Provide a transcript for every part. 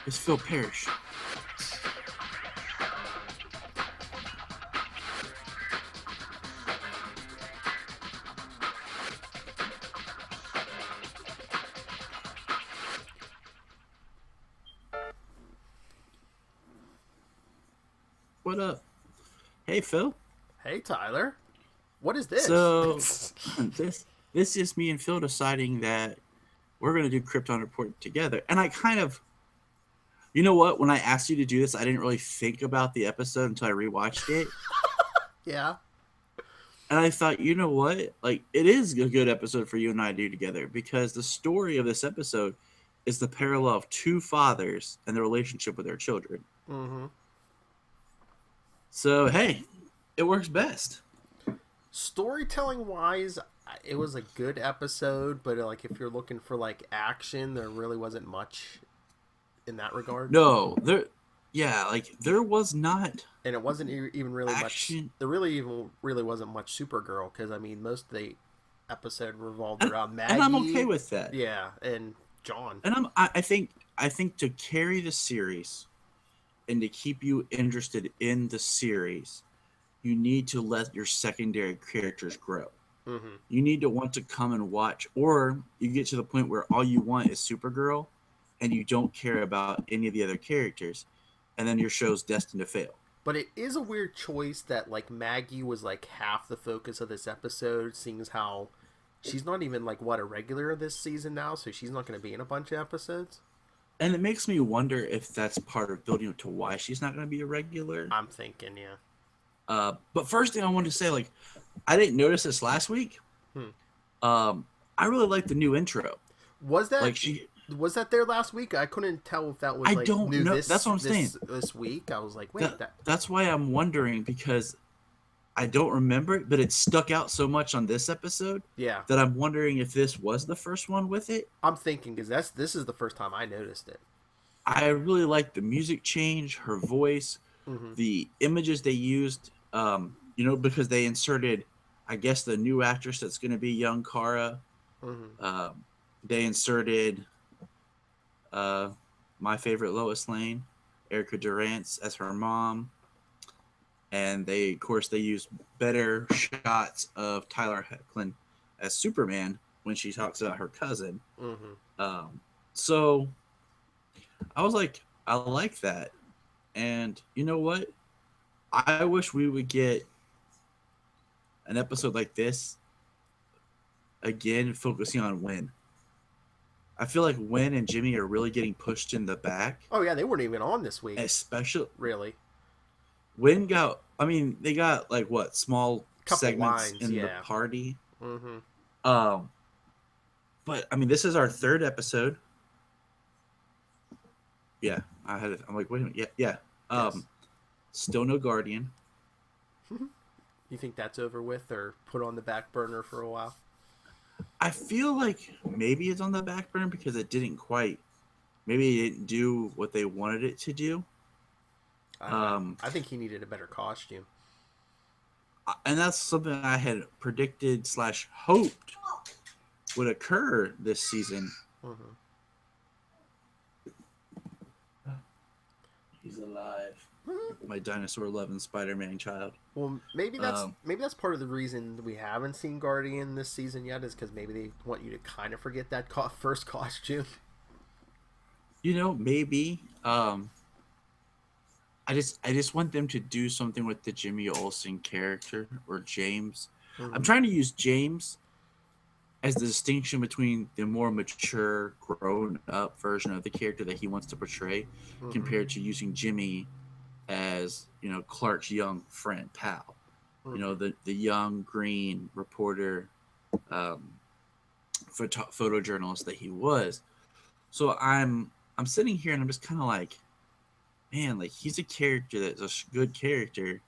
It's Phil Parrish. What up? Hey, Phil. Hey, Tyler. What is this? So this is me and Phil deciding that we're gonna do Krypton Report together. And I kind of, you know what? When I asked you to do this, I didn't really think about the episode until I rewatched it, Yeah. and I thought, you know what? Like, it is a good episode for you and I to do together because the story of this episode is the parallel of two fathers and the relationship with their children. Mm-hmm. So hey, it works best. Storytelling wise, it was a good episode, but like if you're looking for like action, there really wasn't much in that regard. No, yeah, like there was not And it wasn't even really much. action. There really wasn't much Supergirl because I mean most of the episode revolved and, around and I'm okay Maggie. with that. Yeah, and John. And I think to carry the series and to keep you interested in the series, you need to let your secondary characters grow. Mm-hmm. You need to want to come and watch, or you get to the point where all you want is Supergirl, and you don't care about any of the other characters, and then your show's destined to fail. But it is a weird choice that like Maggie was like half the focus of this episode, seeing as how she's not even like what a regular this season now, so she's not going to be in a bunch of episodes. And it makes me wonder if that's part of building up to why she's not going to be a regular. I'm thinking, yeah. But first thing I wanted to say, like, I didn't notice this last week. Hmm. I really like the new intro. Was that Like she, was that there last week? I couldn't tell if that was I like don't new know. That's what I'm saying. this week. I was like, wait, That's why I'm wondering because I don't remember it, but it stuck out so much on this episode yeah. that I'm wondering if this was the first one with it. I'm thinking because this is the first time I noticed it. I really like the music change, her voice, Mm-hmm. the images they used. Because they inserted, I guess, the new actress that's going to be young Kara. Mm-hmm. They inserted my favorite Lois Lane, Erica Durance, as her mom, and of course, they used better shots of Tyler Hoechlin as Superman when she talks about her cousin. Mm-hmm. So I was like, I like that, and you know what? I wish we would get an episode like this again, focusing on Win. I feel like Win and Jimmy are really getting pushed in the back, Oh yeah, they weren't even on this week, especially really. Win got. I mean, they got like what small Couple segments lines, in the yeah. party. Mm-hmm. Um, but I mean, this is our third episode. Yeah, I had it. I'm like, wait a minute. Yeah, yeah. Yes. Still no Guardian. You think that's over with or put on the back burner for a while? I feel like maybe it's on the back burner because it didn't quite. Maybe it didn't do what they wanted it to do. I think he needed a better costume. And that's something I had predicted slash hoped would occur this season. Mm-hmm. He's alive. My dinosaur loving Spider-Man child. Well, maybe that's part of the reason we haven't seen Guardian this season yet is because maybe they want you to kind of forget that first costume. Maybe. I just want them to do something with the Jimmy Olsen character or James. Mm-hmm. I'm trying to use James as the distinction between the more mature, grown-up version of the character that he wants to portray, Mm-hmm. compared to using Jimmy as Clark's young friend, pal. Mm-hmm. The young green reporter, photojournalist that he was. So I'm sitting here and I'm just kind of like, man, like he's a character that's a good character,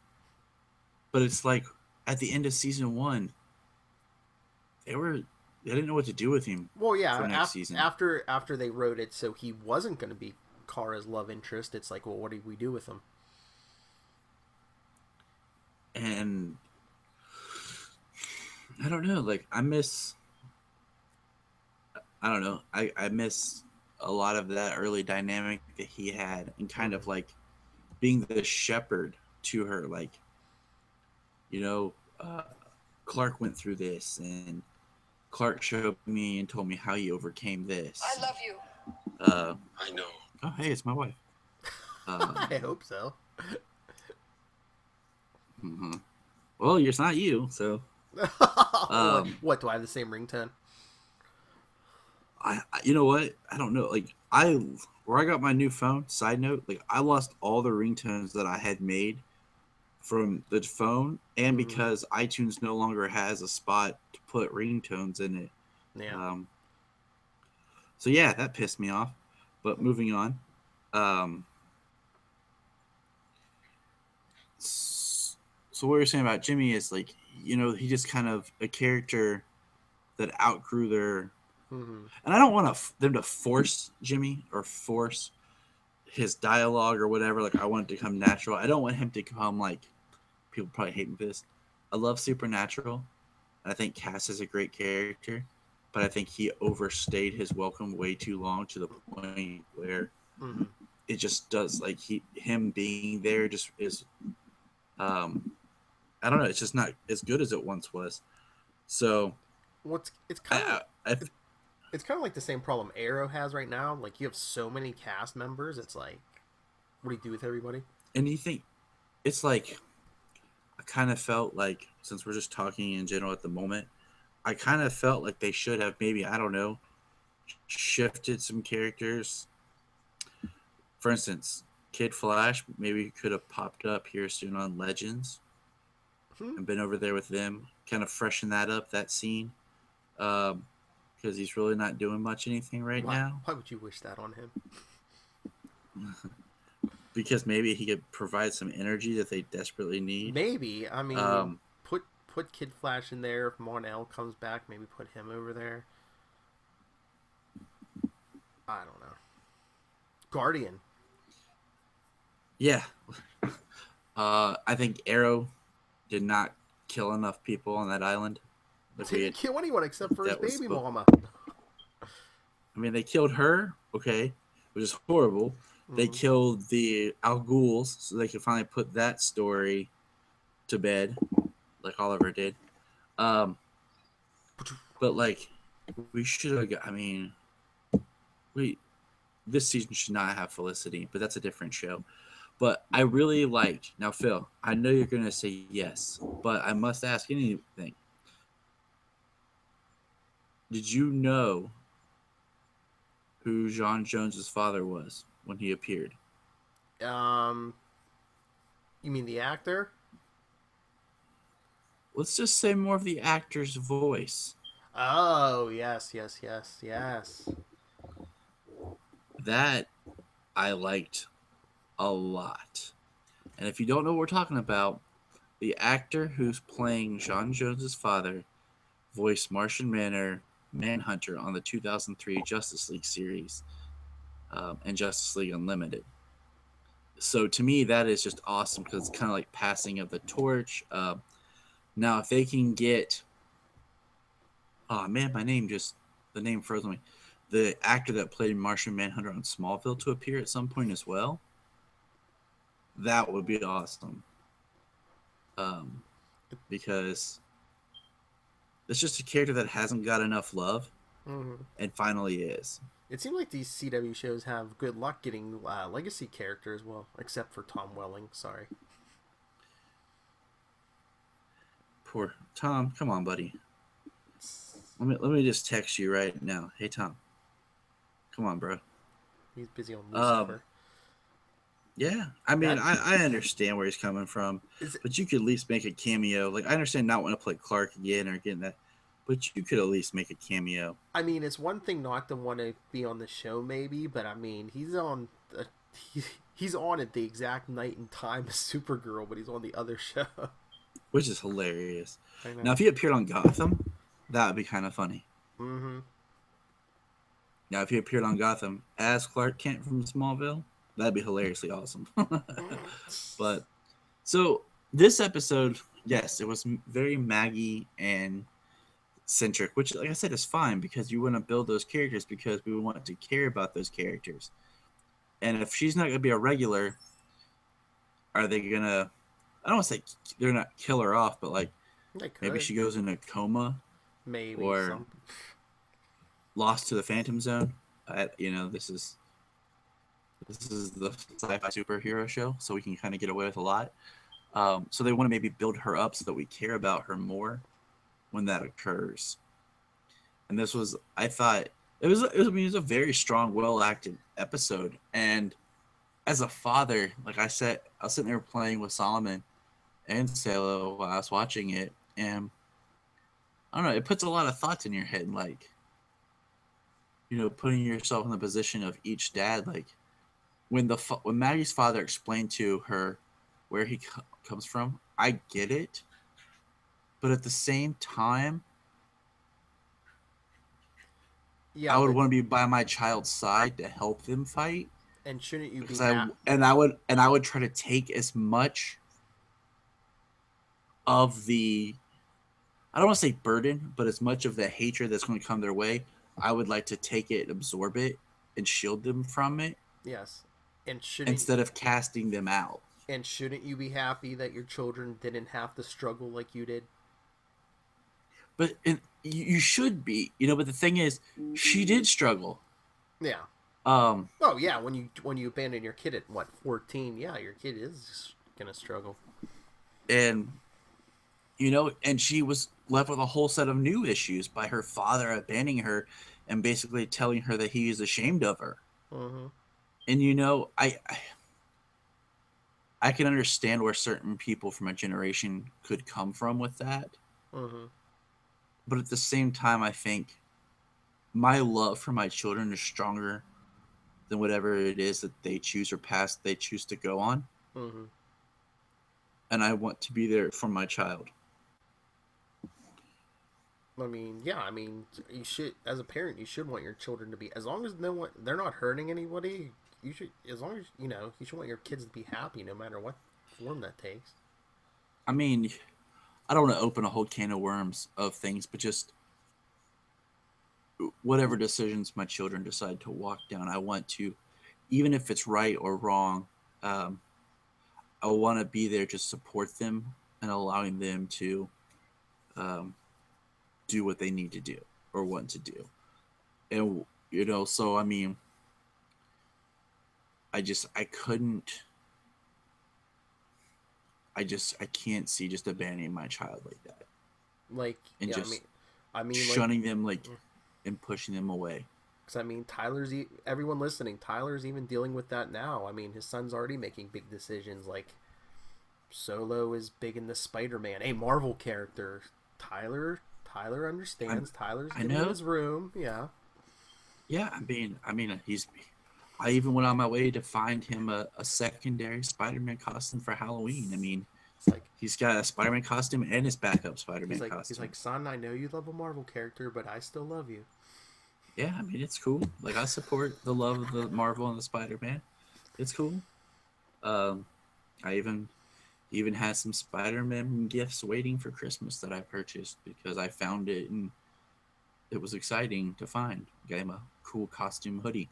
but it's like at the end of season 1, they didn't know what to do with him Well, yeah, for next season. after they wrote it so he wasn't going to be Kara's love interest, it's like, well, what do we do with him? And I don't know, like I don't know. I miss a lot of that early dynamic that he had, and kind Mm-hmm. of like being the shepherd to her. Like, you know, Clark went through this, and Clark showed me and told me how he overcame this. I love you. I know. Oh, hey, it's my wife. I hope so. Mhm. Well, it's not you, so What do I have the same ringtone? you know what? I don't know. Like where I got my new phone. Side note, like I lost all the ringtones that I had made from the phone, and Mm-hmm. because iTunes no longer has a spot to put ringtones in it. Yeah. Um, so yeah, that pissed me off. But moving on. Um, so what you're saying about Jimmy is like, he just kind of a character that outgrew their. Mm-hmm. And I don't want them to force Jimmy or force his dialogue or whatever. Like I want it to come natural. I don't want him to come like people probably hate me for this. I love Supernatural. I think Cass is a great character, but I think he overstayed his welcome way too long to the point where Mm-hmm. it just does like him being there just is um I don't know, it's just not as good as it once was. So What's it's kind of I, I it's kind of like the same problem Arrow has right now. Like you have so many cast members. It's like, what do you do with everybody? and you think it's like I kind of felt like since we're just talking in general at the moment, I kind of felt like they should have maybe I don't know shifted some characters. For instance, Kid Flash maybe could have popped up here soon on Legends Hmm? and been over there with them, kind of freshen that up that scene, because he's really not doing much anything right Why? now. Why would you wish that on him? Because maybe he could provide some energy that they desperately need. Maybe. I mean, Um, put Kid Flash in there. If Mon-El comes back, maybe put him over there. I don't know. Guardian. yeah, I think Arrow did not kill enough people on that island. Like we Didn't had, kill anyone except for his that was. baby mama. I mean, they killed her. Okay, which is horrible. They Mm-hmm. killed the Al Ghul's, so they could finally put that story to bed, like Oliver did. Um, but like, we should have. I mean, we this season should not have Felicity, but that's a different show. But I really liked. Now, Phil, I know you're gonna say yes, but I must ask anything. Did you know who John Jones's father was when he appeared? Um, you mean the actor? Let's just say more of the actor's voice. Oh, yes, yes, yes, yes. That I liked a lot. And if you don't know what we're talking about, the actor who's playing John Jones's father voiced Martian Manhunter on the 2003 Justice League series and Justice League Unlimited. So to me, that is just awesome because it's kind of like passing of the torch. Now, if they can get, oh man, the name froze on me. The actor that played Martian Manhunter on Smallville to appear at some point as well, that would be awesome. Um, because it's just a character that hasn't got enough love Mm-hmm. and finally is. It seems like these CW shows have good luck getting legacy characters, well, except for Tom Welling. Sorry. Poor Tom, come on, buddy. Let me just text you right now. Hey Tom, come on, bro. He's busy on Um, Lucifer. yeah, I mean, That I understand where he's coming from, is. but you could at least make a cameo. Like I understand not want to play Clark again or getting that, but you could at least make a cameo. I mean, it's one thing not to want to be on the show, maybe, but I mean, he's on at the exact night and time as Supergirl, but he's on the other show. Which is hilarious. I Now, know. if he appeared on Gotham, that would be kind of funny. Mm-hmm. Now, if he appeared on Gotham as Clark Kent from Smallville, that'd be hilariously awesome. But so this episode, yes, it was very Maggie and centric, which, like I said, is fine because you want to build those characters because we want to care about those characters. And if she's not going to be a regular, are they going to, I don't want to say they're not kill her off, but like They could. maybe she goes in a coma Maybe or some. lost to the Phantom Zone. This is the sci-fi superhero show, so we can kind of get away with a lot. So they want to maybe build her up so that we care about her more when that occurs. And this was, I thought, it was a very strong, well-acted episode. And as a father, like I said, I was sitting there playing with Solomon and Salo while I was watching it, and I don't know, it puts a lot of thoughts in your head, like, putting yourself in the position of each dad, like when Maggie's father explained to her where he comes from, I get it, but at the same time, Yeah, I would but want to be by my child's side to help them fight. and shouldn't you be Because happy? I would try to take as much of the, I don't want to say burden, but as much of the hatred that's going to come their way, I would like to take it, absorb it, and shield them from it Yes, and shouldn't instead of casting them out. and shouldn't you be happy that your children didn't have to struggle like you did? But you should be, but the thing is, she did struggle. Yeah. Um, Oh yeah, when you abandon your kid at what 14, yeah, your kid is gonna struggle. and and she was left with a whole set of new issues by her father abandoning her and basically telling her that he is ashamed of her. Mm-hmm. And I can understand where certain people from a generation could come from with that, Mm-hmm. but at the same time, I think my love for my children is stronger than whatever it is that they choose or path they choose to go on, Mm-hmm. and I want to be there for my child. I mean, yeah, I mean, you should, as a parent, you should want your children to be, as long as no one, they're not hurting anybody. You should, as long as you should want your kids to be happy, no matter what form that takes. I mean, I don't want to open a whole can of worms of things, but just whatever decisions my children decide to walk down, I want to, even if it's right or wrong, um, I want to be there to support them and allowing them to um, do what they need to do or want to do. And, so I mean, I couldn't, I can't see just abandoning my child like that Like, and yeah, just I mean, like, shunning them like and pushing them away. because I mean, everyone listening, Tyler's even dealing with that now. I mean, his son's already making big decisions. Like, Solo is big in the Spider-Man, a Marvel character. Tyler understands. Tyler's I getting in know. his room. Yeah. Yeah, I even went on my way to find him a secondary Spider-Man costume for Halloween. I mean, It's like he's got a Spider-Man costume and his backup Spider-Man he's costume. like, son, I know you love a Marvel character, but I still love you. Yeah, I mean, it's cool. Like, I support the love of the Marvel and the Spider-Man. It's cool. Um, I even had some Spider-Man gifts waiting for Christmas that I purchased because I found it and it was exciting to find. Got him a cool costume hoodie.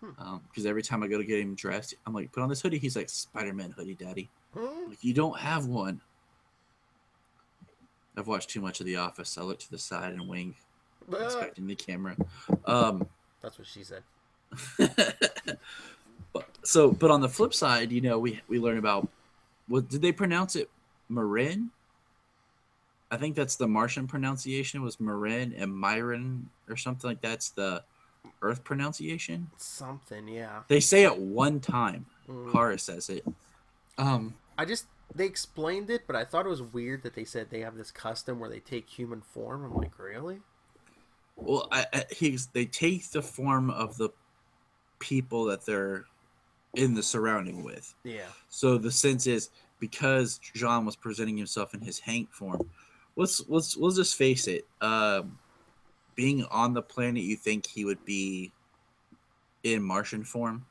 Hmm. Because every time I go to get him dressed, I'm like, put on this hoodie. He's like, Spider-Man hoodie, Daddy. Hmm? I'm like, you don't have one. I've watched too much of The Office. I look to the side and wink, inspecting the camera. Um, That's what she said. but on the flip side, we learn about, what did they pronounce it? Marin? I think that's the Martian pronunciation was Marin, and Myron or something like that's the Earth pronunciation. Something, yeah. They say it one time. Mm. Kara says it. Um, They explained it, but I thought it was weird that they said they have this custom where they take human form. I'm like, really? well, they take the form of the people that they're in the surrounding with. Yeah. So the sense is because Jean was presenting himself in his Hank form. Let's just face it. Being on the planet, you think he would be in Martian form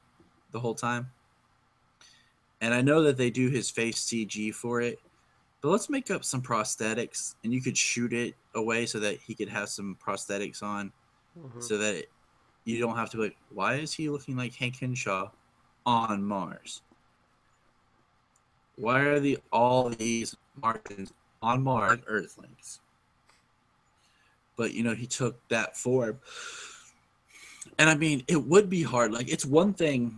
the whole time. And I know that they do his face CG for it, but let's make up some prosthetics, and you could shoot it away so that he could have some prosthetics on, Mm-hmm. so that you don't have to be like, why is he looking like Hank Henshaw on Mars? Why are all these Martians on Mars Earthlings? But he took that form, and I mean, it would be hard. Like, it's one thing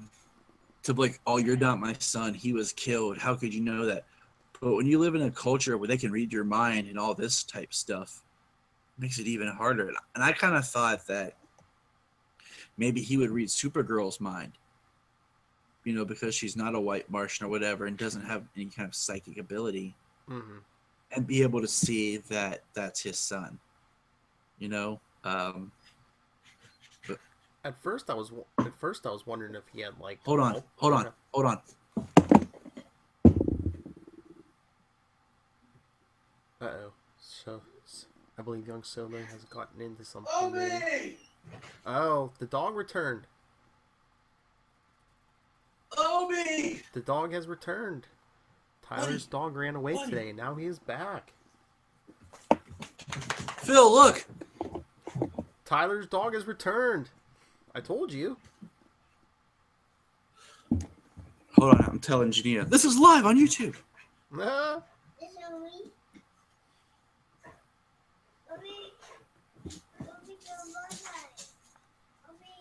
to be like, oh, you're not my son. He was killed. How could you know that? But when you live in a culture where they can read your mind and all this type stuff, it makes it even harder. And I kind of thought that maybe he would read Supergirl's mind, because she's not a white Martian or whatever and doesn't have any kind of psychic ability, Mm-hmm. and be able to see that that's his son. But At first, I was wondering if he had like. hold on, Oh, hold on, okay. hold on. Uh-oh. So, I believe young Solo has gotten into something. Obi! Oh, the dog returned. Obi! The dog has returned. Tyler's dog ran away today, and now he is back. Phil, look! Tyler's dog has returned. I told you. Hold on, I'm telling Janina. This is live on YouTube. Ah.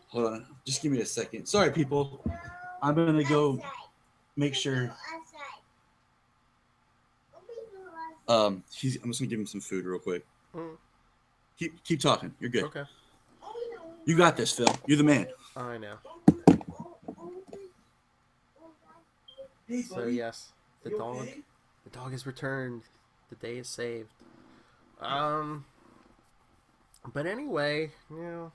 Hold on, just give me a second. Sorry, people. I'm gonna go make sure. I'm just gonna give him some food real quick. Mm. Keep talking. You're good. Okay. You got this, Phil. You're the man. I know. Hey, So yes, the dog has returned. The day is saved. But anyway, should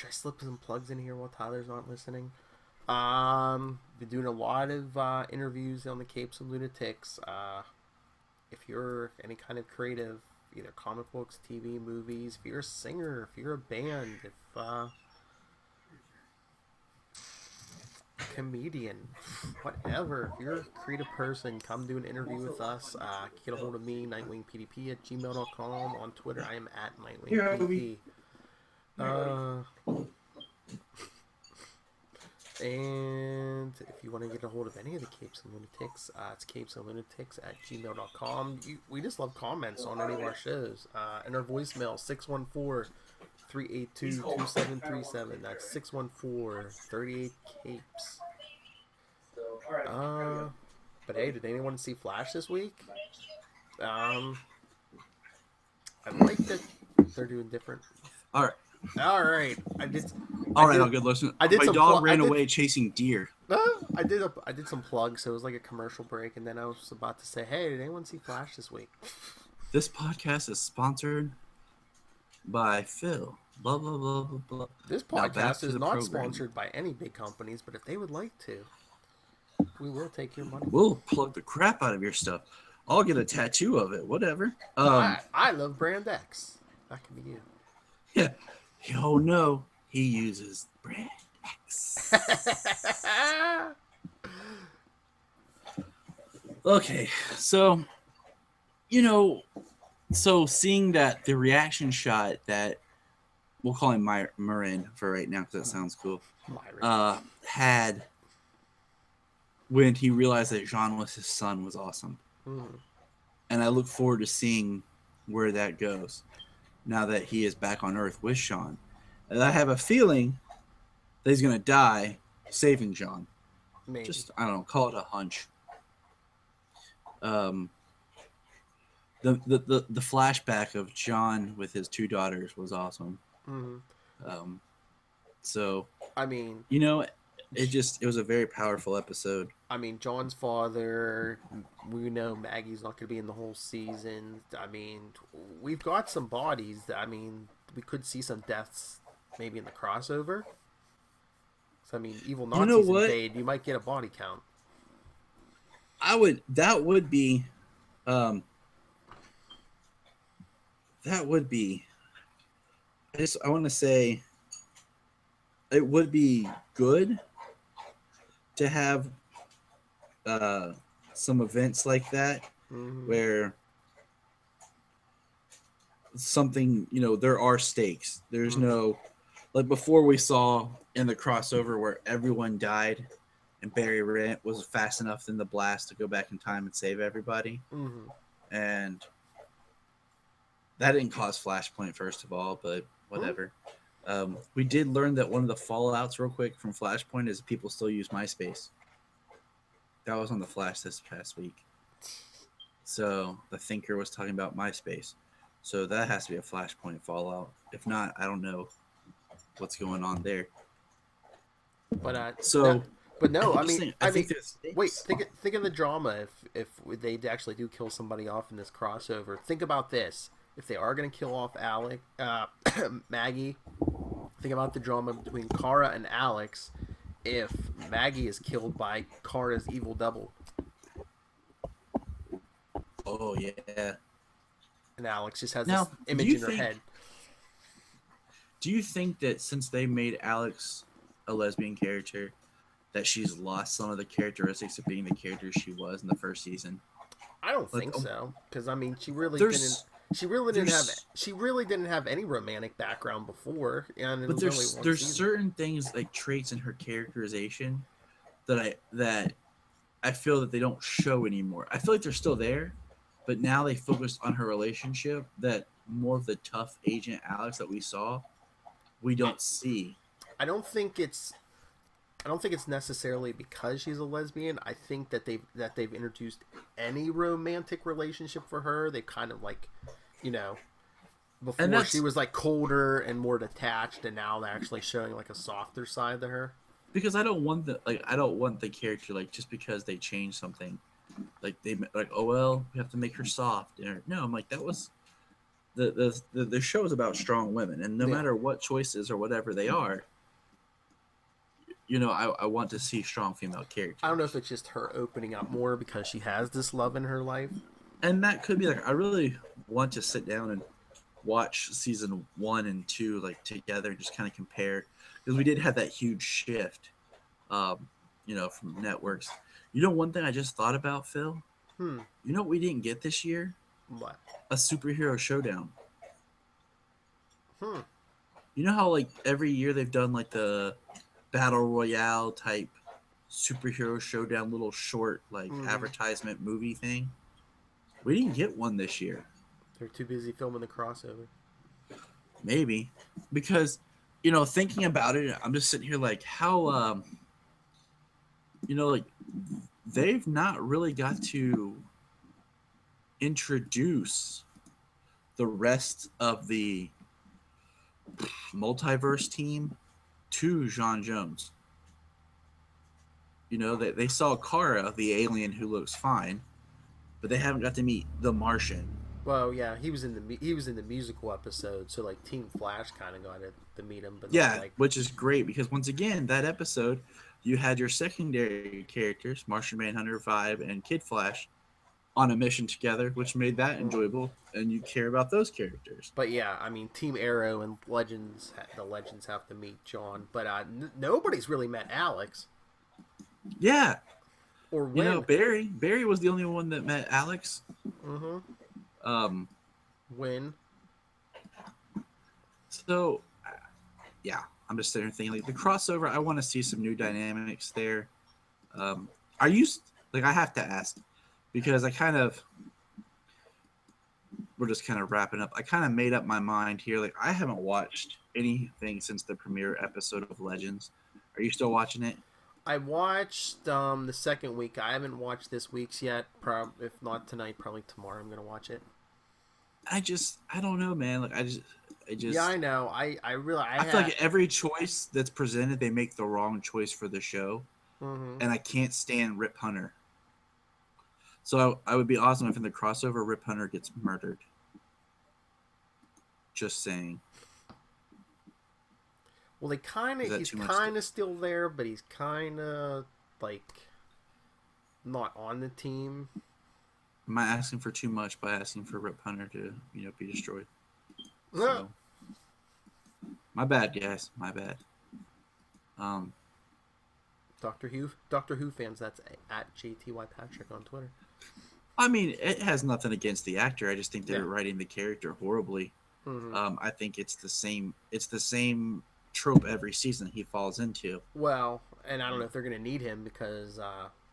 I slip some plugs in here while Tyler's not listening? Been doing a lot of interviews on the Capes of Lunatics. If you're any kind of creative, either comic books, TV, movies, if you're a singer, if you're a band, if comedian, whatever, if you're a creative person, come do an interview with us. Get a hold of me, nightwingpdp@gmail.com. On Twitter, I am at nightwingpdp. And if you want to get a hold of any of the Capes and Lunatics, it's capesandlunatics@gmail.com. We just love comments on any of our shows. And our voicemail, 614-382-2737. That's 614-38-CAPES. But hey, did anyone see Flash this week? I like that they're doing different. All right. All right. I'll get listen. My dog ran away chasing deer. I did some plugs, so it was like a commercial break, and then I was about to say, hey, did anyone see Flash this week? This podcast is sponsored by Phil. Blah, blah, blah, blah, blah. This podcast is not sponsored by any big companies, but if they would like to, we will take your money. We'll plug the crap out of your stuff. I'll get a tattoo of it, whatever. I love Brand X. That can be you. Yeah. Oh, no. He uses Brand X. Okay. So, seeing that the reaction shot that we'll call him Marin for right now because that sounds cool, had when he realized that Jean was his son was awesome. And I look forward to seeing where that goes now that he is back on Earth with Sean. And I have a feeling that he's going to die saving John. Maybe. Just, I don't know, call it a hunch. The flashback of John with his two daughters was awesome. So, I mean, it was a very powerful episode. I mean, John's father, we know Maggie's not going to be in the whole season. I mean, we've got some bodies. We could see some deaths maybe in the crossover. So, evil Nazis invade, you might get a body count. That would be I want to say it would be good to have uh, some events like that Mm-hmm. where something, there are stakes. There's Mm-hmm. no, like before we saw in the crossover where everyone died and Barry Rent was fast enough in the blast to go back in time and save everybody. Mm-hmm. And that didn't cause Flashpoint, first of all, but Hmm. whatever. We did learn that one of the fallouts, real quick, from Flashpoint is people still use MySpace. That was on the Flash this past week. So the Thinker was talking about MySpace. So that has to be a Flashpoint fallout. If not, I don't know what's going on there. But no, So but no. I'm just saying, I I mean, think there's wait. stakes. Think of the drama if they actually do kill somebody off in this crossover. Think about this. If they are going to kill off Maggie, think about the drama between Kara and Alex. If Maggie is killed by Kara's evil double, Oh yeah. and Alex just has Now, this image in her head. do you think that since they made Alex a lesbian character, that she's lost some of the characteristics of being the character she was in the first season? I don't Like, think so, because I mean, she really didn't. there's She really didn't have. there's She really didn't have any romantic background before, and it but was only one there's season. certain things like traits in her characterization that I feel that they don't show anymore. I feel like they're still there, but now they focused on her relationship. That more of the tough agent Alex that we saw, we I, don't see. I don't think it's I don't think it's necessarily because she's a lesbian. I think that they've introduced any romantic relationship for her. They've kind of like, you know, And before she that's was like colder and more detached, and now they're actually showing like a softer side to her. because I don't want the character like just because they changed something like they like, oh well, we have to make her soft. Or, no, I'm like, that was the show is about strong women, and no Yeah, matter what choices or whatever they are, I want to see strong female I don't know if characters. it's just her opening up more because she has this love in her life. And that could be like, I really want to sit down and watch season 1 and 2 like together and just kind of compare, because we did have that huge shift, um, from networks. One thing I just thought about, Phil. Hmm. What we didn't get this year? What? A superhero showdown. Hmm. You know how like every year they've done like the battle royale type superhero showdown, little short like Mm-hmm. advertisement movie thing. We didn't get one this year. They're too busy filming the crossover. Maybe because thinking about it, I'm just sitting here like, how like they've not really got to introduce the rest of the multiverse team to John Jones. They saw Kara, the alien who looks fine, but they haven't got to meet the Martian. Well, yeah, he was in the musical episode, so like Team Flash kind of got to meet him, but not Yeah, like which is great because once again, that episode, you had your secondary characters, Martian Manhunter, Vibe, and Kid Flash, on a mission together, which made that mm-hmm. enjoyable, and you care about those characters. But yeah, I mean, Team Arrow and the Legends have to meet John, but nobody's really met Alex Yeah, or Win. Barry was the only one that met Alex. Mm-hmm. Um, Win. so yeah, I'm just sitting there thinking like the crossover. I want to see some new dynamics there. Are you like, I have to ask because we're just kind of wrapping up. I kind of made up my mind here. Like, I haven't watched anything since the premiere episode of Legends. Are you still watching it? I watched the second week. I haven't watched this week's yet. If not tonight, probably tomorrow. I'm gonna watch it. I don't know, man. Like, Yeah, I know. I I feel had. like every choice that's presented, they make the wrong choice for the show, Mm-hmm. and I can't stand Rip Hunter. So I would be awesome if in the crossover Rip Hunter gets murdered. Just saying. Well, they kind Is of that he's too much? kind of still there, but he's kind of like not on the team. Am I asking for too much by asking for Rip Hunter to be destroyed? Yeah. So my bad, guys. My bad. Um, Doctor Who fans. That's at JTY Patrick on Twitter. I mean, it has nothing against the actor. I just think Yeah. they're writing the character horribly. I think it's the same. It's the same trope every season he falls into. Well, and I don't know if they're going to need him because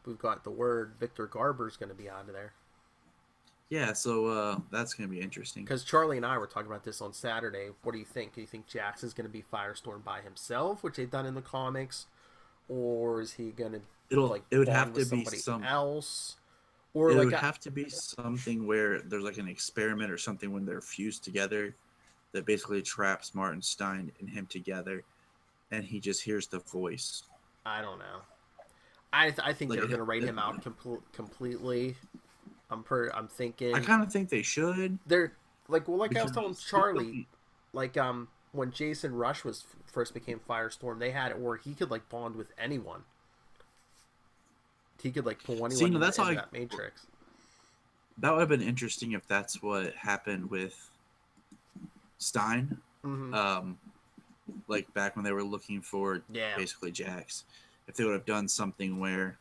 we've got the word Victor Garber's going to be out of there. Yeah, so that's going to be interesting. Because Charlie and I were talking about this on Saturday. What do you think? Do you think Jackson's going to be Firestorm by himself, which they've done in the comics, or is he going to It would have to be somebody else? Or it like would have to be something where there's like an experiment or something when they're fused together that basically traps Martin Stein and him together, and he just hears the voice. I don't know. I think Like, they're going to write him out completely. I'm thinking. I kind of think they should. They're like I was because telling Charlie, like when Jason Rush first became Firestorm, they had it where he could like bond with anyone. He could like pull anyone into that Matrix. That would have been interesting if that's what happened with Stein. Like back when they were looking for basically Jax. If they would have done something where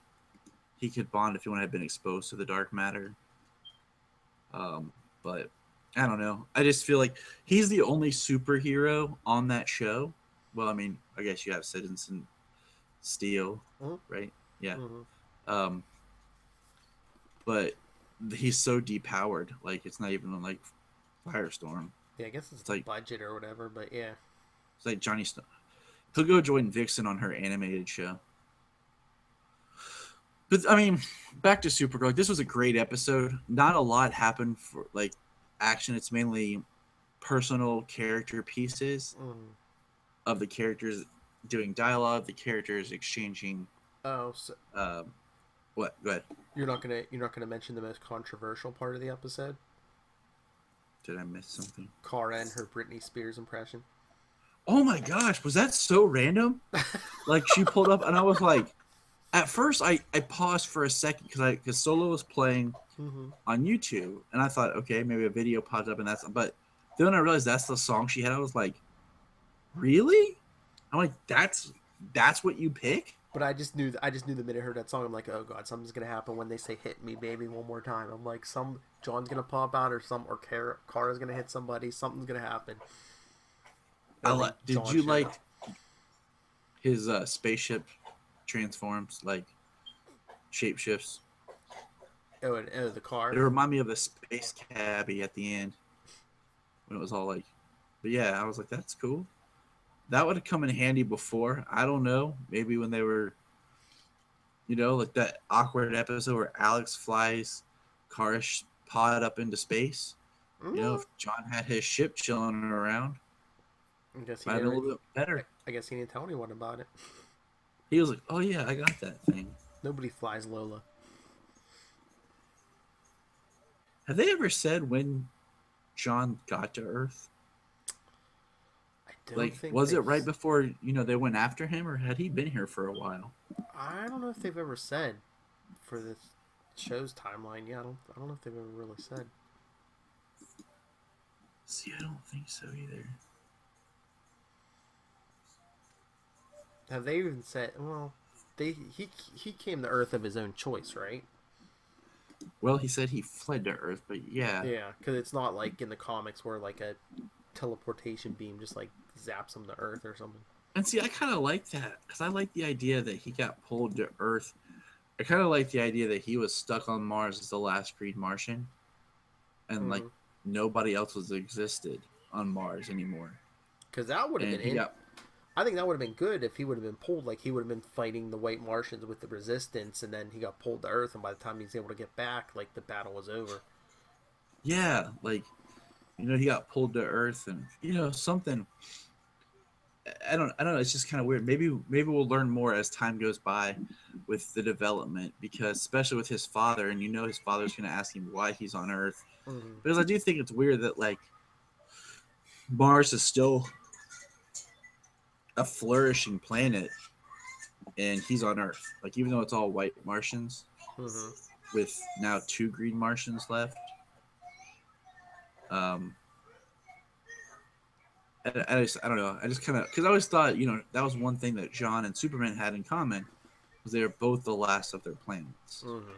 he could bond if he would have been exposed to the dark matter. But I don't know. I just feel like he's the only superhero on that show. Well, I mean, I guess you have Citizen Steel, right? Yeah. But he's so depowered. Like, it's not even like Firestorm. Yeah, I guess it's like budget or whatever, but yeah. It's like Johnny Snow. He'll go join Vixen on her animated show. But I mean, back to Supergirl. Like, this was a great episode. Not a lot happened for like action. It's mainly personal character pieces of the characters doing dialogue, the characters exchanging. Oh, so what? Go ahead. You're not gonna mention the most controversial part of the episode? Did I miss something? Kara and her Britney Spears impression. Oh my gosh, was that so random? Like, she pulled up and I was like, at first I paused for a second because Solo was playing on YouTube and I thought, okay, maybe a video popped up and but then when I realized that's the song she had, I was like, really? I'm like, that's what you pick? But I just knew the minute I heard that song, I'm like, oh god, something's gonna happen when they say "hit me, baby" one more time. I'm like, John's gonna pop out or Kara's gonna hit somebody. Something's gonna happen. Did you like his spaceship transforms, like shapeshifts? Oh, the car. It reminded me of the space cabbie at the end when it was all like. But yeah, I was like, that's cool. That would have come in handy before. I don't know. Maybe when they were, like that awkward episode where Alex flies Kara's pod up into space. If John had his ship chilling around, I guess might have been a little bit better. I guess he didn't tell anyone about it. He was like, oh yeah, I got that thing. Nobody flies Lola. Have they ever said when John got to Earth? Was it right before they went after him, or had he been here for a while? I don't know if they've ever said for this show's timeline. Yeah, I don't know if they've ever really said. See, I don't think so either. Have they even said? Well, he came to Earth of his own choice, right? Well, he said he fled to Earth, but yeah. Yeah, because it's not like in the comics where like a teleportation beam just like zaps him to Earth or something. And see, I kind of like that because I like the idea that he got pulled to Earth. I kind of like the idea that he was stuck on Mars as the last Green Martian, and like nobody else was existed on Mars anymore. Because that would have been. I think that would have been good if he would have been pulled. Like he would have been fighting the White Martians with the Resistance, and then he got pulled to Earth, and by the time he's able to get back, like the battle was over. Yeah, like. He got pulled to Earth, and something. I don't know. It's just kind of weird. Maybe we'll learn more as time goes by with the development, because especially with his father, and his father's going to ask him why he's on Earth, because I do think it's weird that like Mars is still a flourishing planet, and he's on Earth. Like even though it's all white Martians, with now 2 green Martians left. I don't know. I just kind of, because I always thought, that was one thing that John and Superman had in common, because they are both the last of their planets. Mm-hmm.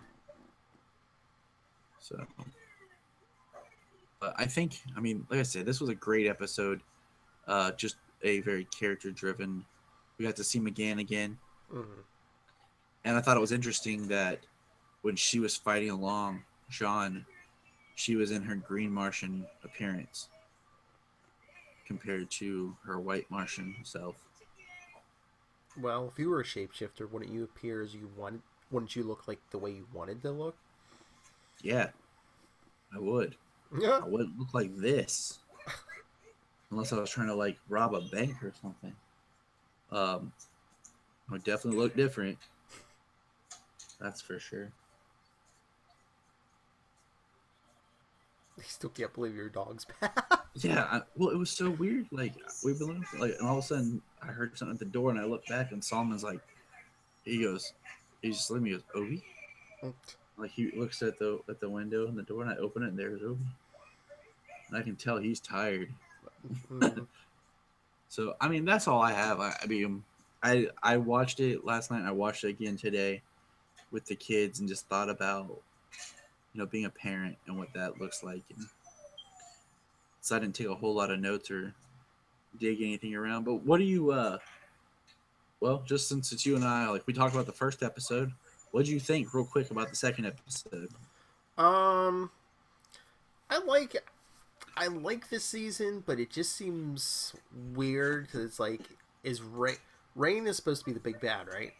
So, but I think, I mean, like I said, this was a great episode. Just a very character driven. We got to see McGann again, Mm-hmm. and I thought it was interesting that when she was fighting along Jean, she was in her green Martian appearance compared to her white Martian self. Well, if you were a shapeshifter, wouldn't you appear as you wanted? Wouldn't you look like the way you wanted to look? Yeah, I would. Yeah. I wouldn't look like this unless I was trying to like rob a bank or something. Um, I would definitely look different. That's for sure. I still can't believe your dog's back. Yeah, well, it was so weird. Like we've been looking, like, and all of a sudden I heard something at the door, and I looked back, and Solomon's like, he goes, he's just looking at me, he goes, Obi. Like he looks at the window and the door, and I open it, and there's Obi, and I can tell he's tired. Mm-hmm. So I mean, that's all I have. I mean, I watched it last night. And I watched it again today with the kids, and just thought about being a parent and what that looks like. And so I didn't take a whole lot of notes or dig anything around. But what do you? Well, just since it's you and I, like we talked about the first episode, what do you think, real quick, about the second episode? Um, I like I like this season, but it just seems weird because it's like is Rain is supposed to be the big bad, right?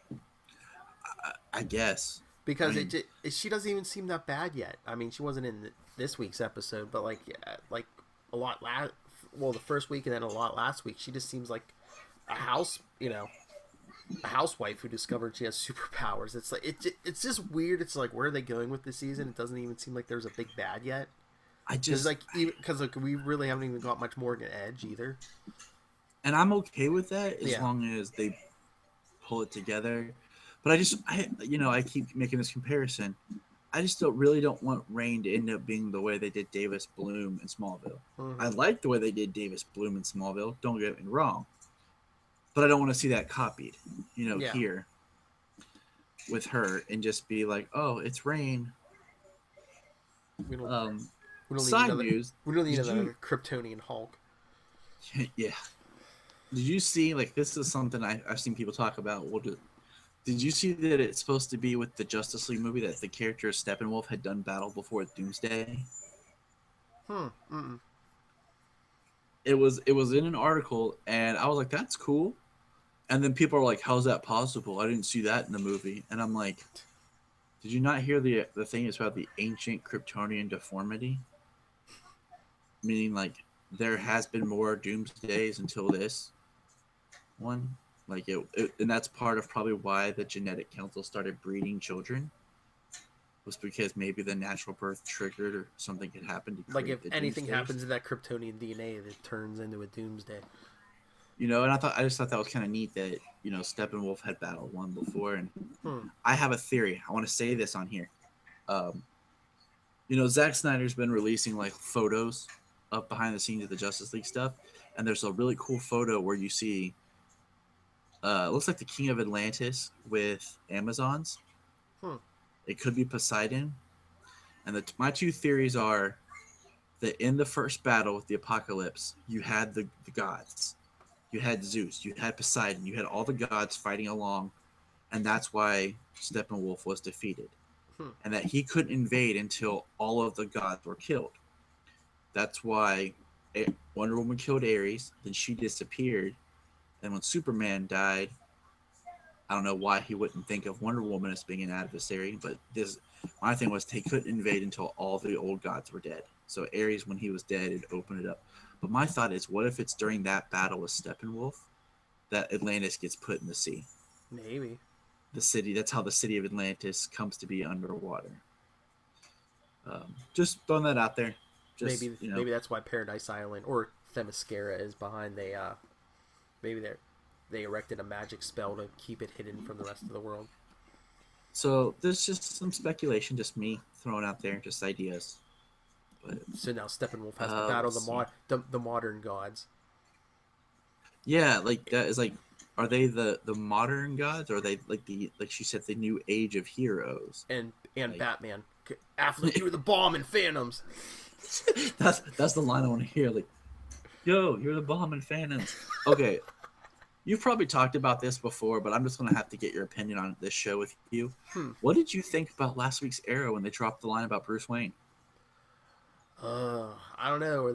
I guess Because I mean, she doesn't even seem that bad yet. I mean, she wasn't in this week's episode, but like a lot well, the first week and then a lot last week. She just seems like a a housewife who discovered she has superpowers. It's like it's just weird. It's like where are they going with this season? It doesn't even seem like there's a big bad yet. I Because just we really haven't even got much Morgan Edge either. and I'm okay with that as Yeah. long as they pull it together. But I keep making this comparison. I just really don't want Rain to end up being the way they did Davis Bloom in Smallville. I Mm-hmm. like the way they did Davis Bloom in Smallville. Don't get me wrong, but I don't want to see that copied. Yeah. Here with her and just be like, oh, it's Rain. We don't Um, we don't need Side another news. we don't need Did another you? Kryptonian Hulk. Yeah. Did you see? Like, this is something I've seen people talk about. Did you see that it's supposed to be with the Justice League movie that the character Steppenwolf had done battle before Doomsday? Hmm. Mm-mm. It was in an article, and I was like, that's cool. And then people are like, how's that possible? I didn't see that in the movie. And I'm like, did you not hear the thing is about the ancient Kryptonian deformity? Meaning, like, there has been more Doomsdays until this one. Like, and that's part of probably why the Genetic Council started breeding children. Was because maybe the natural birth triggered or something could happen to Like if create the anything Doomsdays. happens to that Kryptonian DNA, it turns into a Doomsday. And I just thought that was kind of neat that Steppenwolf had battled one before, and Hmm. I have a theory. I want to say this on here. Um, Zack Snyder's been releasing like photos of behind the scenes of the Justice League stuff, and there's a really cool photo where you see, it looks like the King of Atlantis with Amazons. Hmm. It could be Poseidon, and my two theories are that in the first battle with the Apocalypse, you had the gods. You had Zeus, you had Poseidon, you had all the gods fighting along, and that's why Steppenwolf was defeated. Hmm. And that he couldn't invade until all of the gods were killed. That's why Wonder Woman killed Ares, then she disappeared, and when Superman died, I don't know why he wouldn't think of Wonder Woman as being an adversary, but my thing was he couldn't invade until all the old gods were dead. So Ares, when he was dead, it opened it up. But my thought is, what if it's during that battle with Steppenwolf that Atlantis gets put in the sea? Maybe. The city. That's how the city of Atlantis comes to be underwater. Just throwing that out there. Just Maybe that's why Paradise Island or Themyscira is behind. Maybe they erected a magic spell to keep it hidden from the rest of the world. So there's just some speculation, just me throwing out there, just ideas. But So now Steppenwolf has to battle the modern gods. yeah, like that is like, are they the modern gods, or are they like the like she said the new age of heroes? And Like Batman. Affleck, you were the bomb in Phantoms. that's the line I want to hear. Like, yo, you're the bomb in Phantoms. Okay, you've probably talked about this before, but I'm just gonna have to get your opinion on this show with you. Hmm. What did you think about last week's Arrow when they dropped the line about Bruce Wayne? I don't know. Are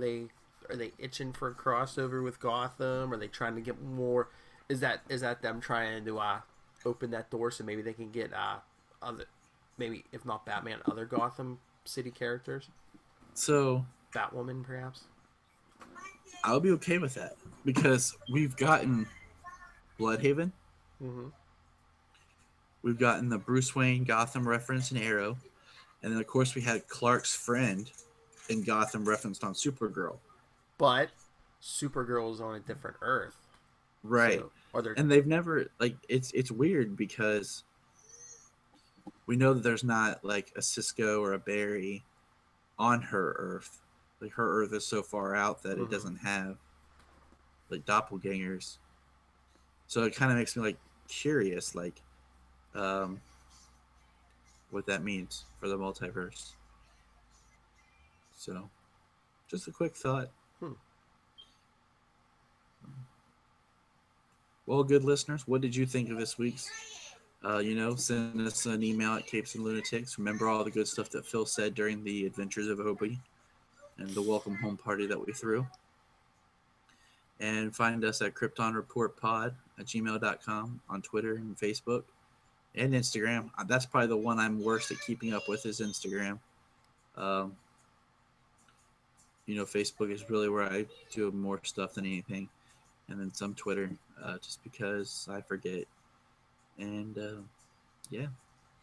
they itching for a crossover with Gotham? Are they trying to get more? Is that them trying to open that door so maybe they can get other, maybe if not Batman, other Gotham City characters? So Batwoman, perhaps. I'll be okay with that because we've gotten Bloodhaven, Mm-hmm. we've gotten the Bruce Wayne Gotham reference in Arrow, and then of course we had Clark's friend in Gotham referenced on Supergirl. But Supergirl is on a different Earth, Right. so are there? And they've never like it's weird because we know that there's not like a Cisco or a Barry on her Earth. Like her Earth is so far out that it Mm-hmm. doesn't have like doppelgangers. So it kind of makes me like curious, like um, what that means for the multiverse. So just a quick thought. Hmm. Well, good listeners, what did you think of this week's? Send us an email at Capes and Lunatics. Remember all the good stuff that Phil said during the Adventures of Opie and the welcome home party that we threw. And find us at kryptonreportpod@gmail.com on Twitter and Facebook and Instagram. That's probably the one I'm worst at keeping up with is Instagram. Um, Facebook is really where I do more stuff than anything. And then some Twitter, just because I forget. And yeah,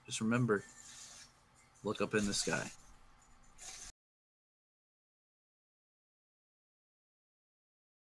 just remember, look up in the sky.